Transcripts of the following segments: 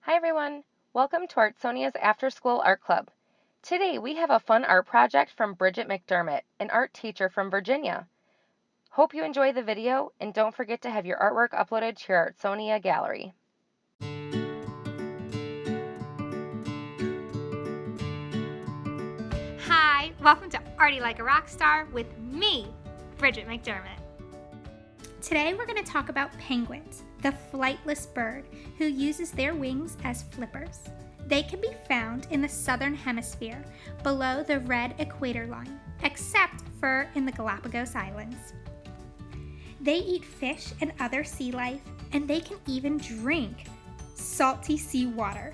Hi everyone! Welcome to Artsonia's After School Art Club. Today we have a fun art project from Bridget McDermott, an art teacher from Virginia. Hope you enjoy the video and don't forget to have your artwork uploaded to your Artsonia gallery. Hi, welcome to Arty Like a Rockstar with me, Bridget McDermott. Today we're going to talk about penguins, the flightless bird who uses their wings as flippers. They can be found in the southern hemisphere below the red equator line, except for in the Galapagos Islands. They eat fish and other sea life, and they can even drink salty seawater.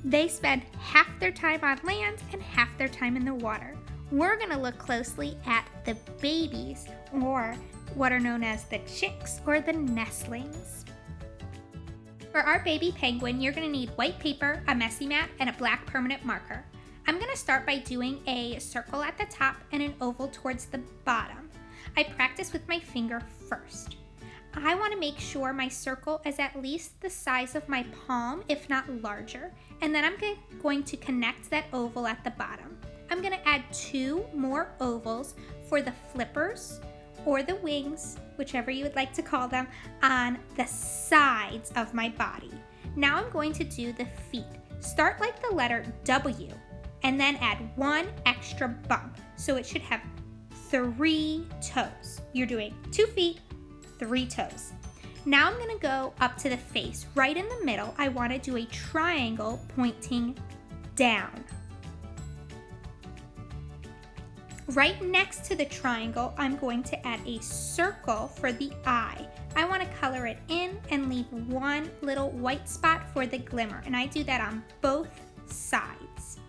They spend half their time on land and half their time in the water. We're going to look closely at the babies, or what are known as the chicks or the nestlings. For our baby penguin, you're going to need white paper, a messy mat, and a black permanent marker. I'm going to start by doing a circle at the top and an oval towards the bottom. I practice with my finger first. I want to make sure my circle is at least the size of my palm, if not larger, and then I'm going to connect that oval at the bottom. I'm going to add 2 more ovals for the flippers or the wings, whichever you would like to call them, on the sides of my body. Now I'm going to do the feet. Start like the letter W and then add 1 extra bump, so it should have 3 toes. You're doing 2 feet, 3 toes. Now I'm going to go up to the face. Right in the middle, I want to do a triangle pointing down. Right next to the triangle, I'm going to add a circle for the eye. I want to color it in and leave 1 little white spot for the glimmer, and I do that on both sides.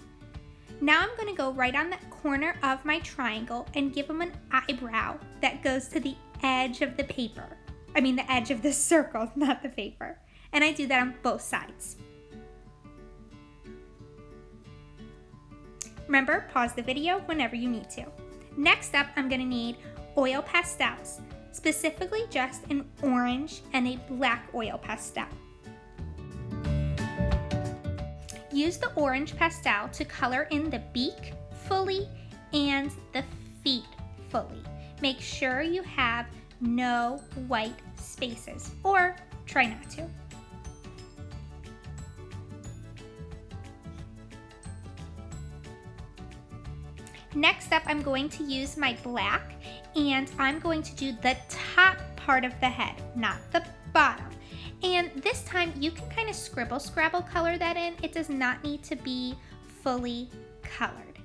Now I'm going to go right on the corner of my triangle and give them an eyebrow that goes to the edge of the paper. I mean the edge of the circle, not the paper. And I do that on both sides. Remember, pause the video whenever you need to. Next up, I'm going to need oil pastels, specifically just an orange and a black oil pastel. Use the orange pastel to color in the beak fully and the feet fully. Make sure you have no white spaces, or try not to. Next up, I'm going to use my black, and I'm going to do the top part of the head, not the bottom. And this time, you can kind of scribble scrabble color that in. It does not need to be fully colored.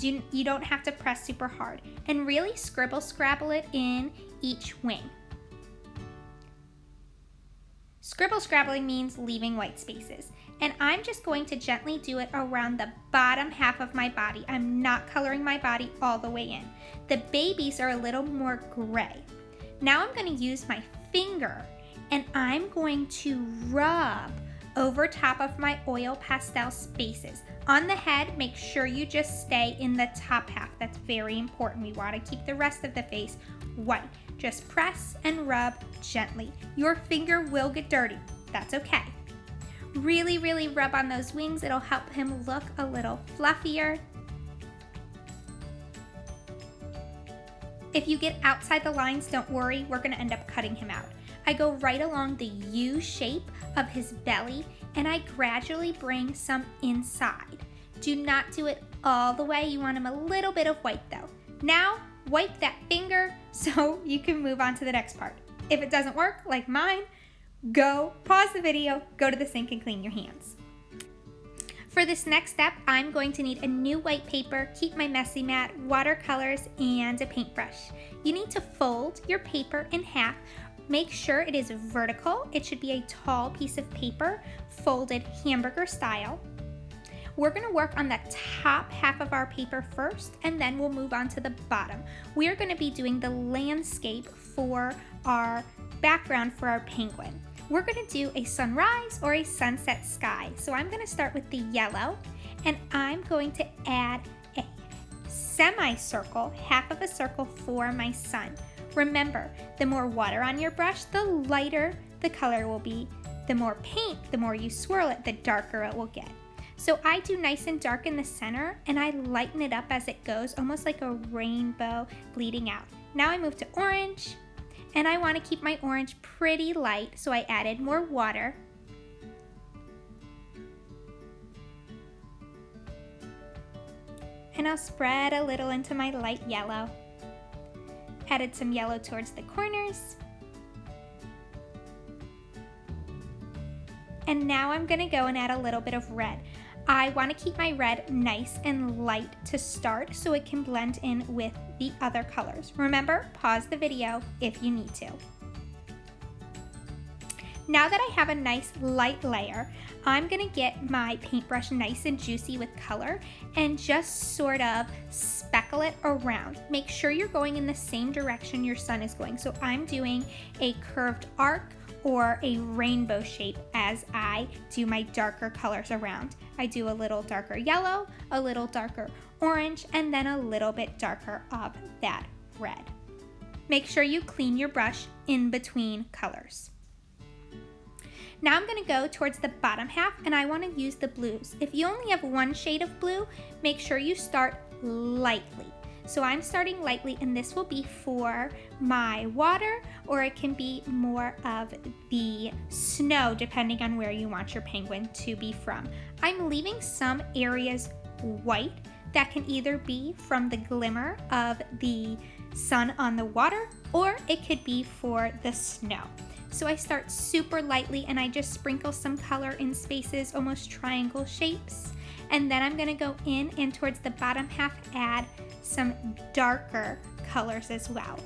You don't have to press super hard. And really scribble scrabble it in each wing. Scribble scrabbling means leaving white spaces. And I'm just going to gently do it around the bottom half of my body. I'm not coloring my body all the way in. The babies are a little more gray. Now I'm going to use my finger and I'm going to rub over top of my oil pastel spaces. On the head, make sure you just stay in the top half. That's very important. We want to keep the rest of the face white. Just press and rub gently. Your finger will get dirty. That's okay. Really, really rub on those wings. It'll help him look a little fluffier. If you get outside the lines, don't worry. We're going to end up cutting him out. I go right along the U shape of his belly and I gradually bring some inside. Do not do it all the way. You want him a little bit of white though. Now, wipe that finger so you can move on to the next part. If it doesn't work, like mine, go pause the video, go to the sink and clean your hands. For this next step, I'm going to need a new white paper, keep my messy mat, watercolors, and a paintbrush. You need to fold your paper in half. Make sure it is vertical. It should be a tall piece of paper, folded hamburger style. We're going to work on the top half of our paper first, and then we'll move on to the bottom. We are going to be doing the landscape for our background for our penguin. We're going to do a sunrise or a sunset sky. So I'm going to start with the yellow, and I'm going to add a semicircle, half of a circle for my sun. Remember, the more water on your brush, the lighter the color will be. the more paint, the more you swirl it, the darker it will get. So I do nice and dark in the center, and I lighten it up as it goes, almost like a rainbow bleeding out. Now I move to orange, and I want to keep my orange pretty light, so I added more water. And I'll spread a little into my light yellow. Added some yellow towards the corners. And now I'm gonna go and add a little bit of red. I wanna keep my red nice and light to start so it can blend in with the other colors. Remember, pause the video if you need to. Now that I have a nice light layer, I'm gonna get my paintbrush nice and juicy with color and just sort of speckle it around. Make sure you're going in the same direction your sun is going. So I'm doing a curved arc or a rainbow shape as I do my darker colors around. I do a little darker yellow, a little darker orange, and then a little bit darker of that red. Make sure you clean your brush in between colors. Now I'm going to go towards the bottom half, and I want to use the blues. If you only have one shade of blue, make sure you start lightly. So I'm starting lightly, and this will be for my water, or it can be more of the snow depending on where you want your penguin to be from. I'm leaving some areas white. That can either be from the glimmer of the sun on the water, or it could be for the snow. So I start super lightly, and I just sprinkle some color in spaces, almost triangle shapes. And then I'm gonna go in and towards the bottom half add some darker colors as well.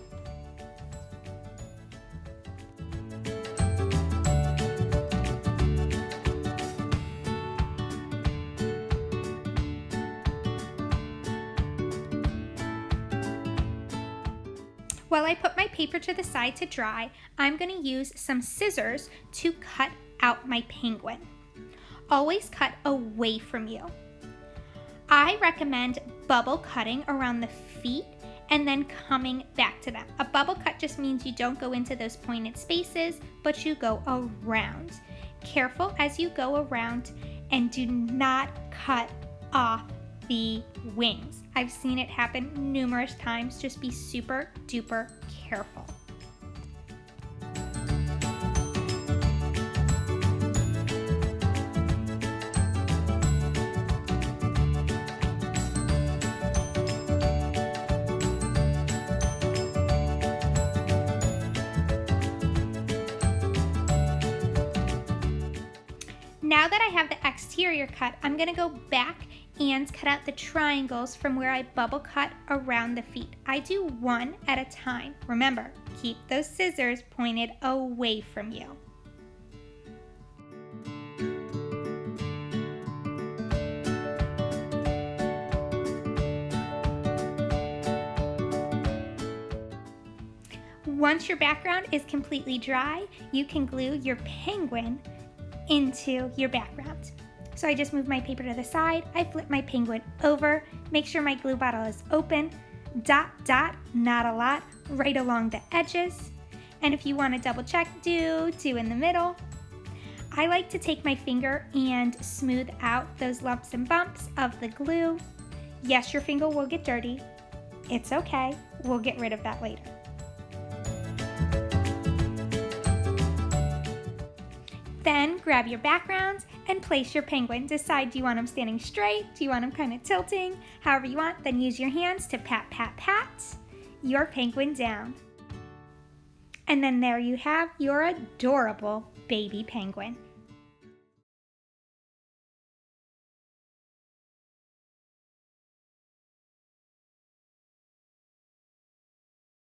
While I put my paper to the side to dry, I'm going to use some scissors to cut out my penguin. Always cut away from you. I recommend bubble cutting around the feet and then coming back to them. A bubble cut just means you don't go into those pointed spaces, but you go around. Careful as you go around, and do not cut off the wings. I've seen it happen numerous times. Just be super duper careful. Now that I have the exterior cut, I'm going to go back and cut out the triangles from where I bubble cut around the feet. I do one at a time. Remember, keep those scissors pointed away from you. Once your background is completely dry, you can glue your penguin into your background. So I just move my paper to the side, I flip my penguin over, make sure my glue bottle is open, dot, dot, not a lot, right along the edges. And if you want to double check, do in the middle. I like to take my finger and smooth out those lumps and bumps of the glue. Yes, your finger will get dirty. It's okay, we'll get rid of that later. Then grab your background and place your penguin. Decide, do you want him standing straight? Do you want him kind of tilting? However you want, then use your hands to pat, pat, pat your penguin down. And then there you have your adorable baby penguin.